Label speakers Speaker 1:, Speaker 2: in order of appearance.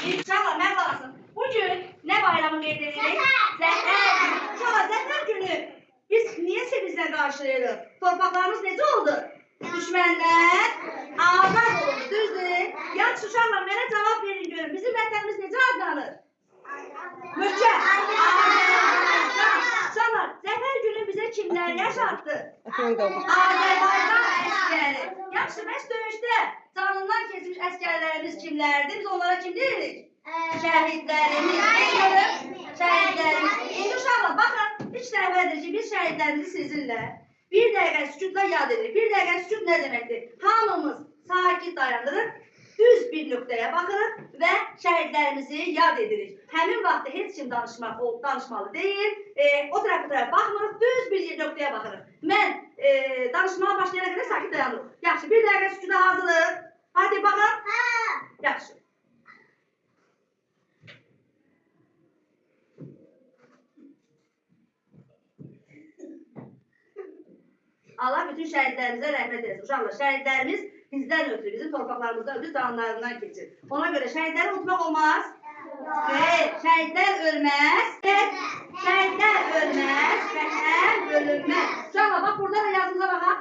Speaker 1: İnşallah merhaba. Bugün ne bayramı qeyd Zəfər. İnşallah Zəfər günü biz niye sevinçlə qarşılayırıq? Torpaqlarımız necə oldu? Düşməndən azad oldu, düzdür? Yaxşı uşaqlar, mənə cavab verin görün. Bizim vətənimiz necə adlanır? Möhkəm. Uşaqlar, Zəfər günü bizə kimlər yaşatdı? Azərbaycan əskəri. Yaxşı, bəs döyüşdə canından keçmiş əskərlərimiz kimlərdir? Biz onlara kim deyirik? Şəhidlərimiz. Şəhidlərimiz. İndi uşaqlar, baxın, 3 dəfədir ki, biz şəhidlərimizi sizinlə bir dəqiqə sükutla yad edirik. Bir dəqiqə sükut nə deməkdir? Hamımız sakit dayandırıb, düz bir nöqtəyə baxırıq və şəhidlərimizi yad edirik. Həmin vaxtda heç kim danışmalı deyil. O tərəf bu tərəf baxmırıq, düz bir nöqtəyə baxırıq. Mən danışmağa başlayana qədər sakit dayanırıq. Yaxşı, bir dəqiqə sükuta hazırlıq. Hadi baxın. Yaxşı. Allah bütün şəhidlərimizə rəhmət etsin. Uşaqlar, şəhidlərimiz bizdən ötürü, bizim torpaqlarımızdan ötürü canlarından keçir. Ona görə şəhidləri unutmaq olmaz. Xeyr, şəhidlər ölməz. Şəhidlər ölməz, vətən bölünməz. Uşaqlar, bax burada da yazımıza baxaq.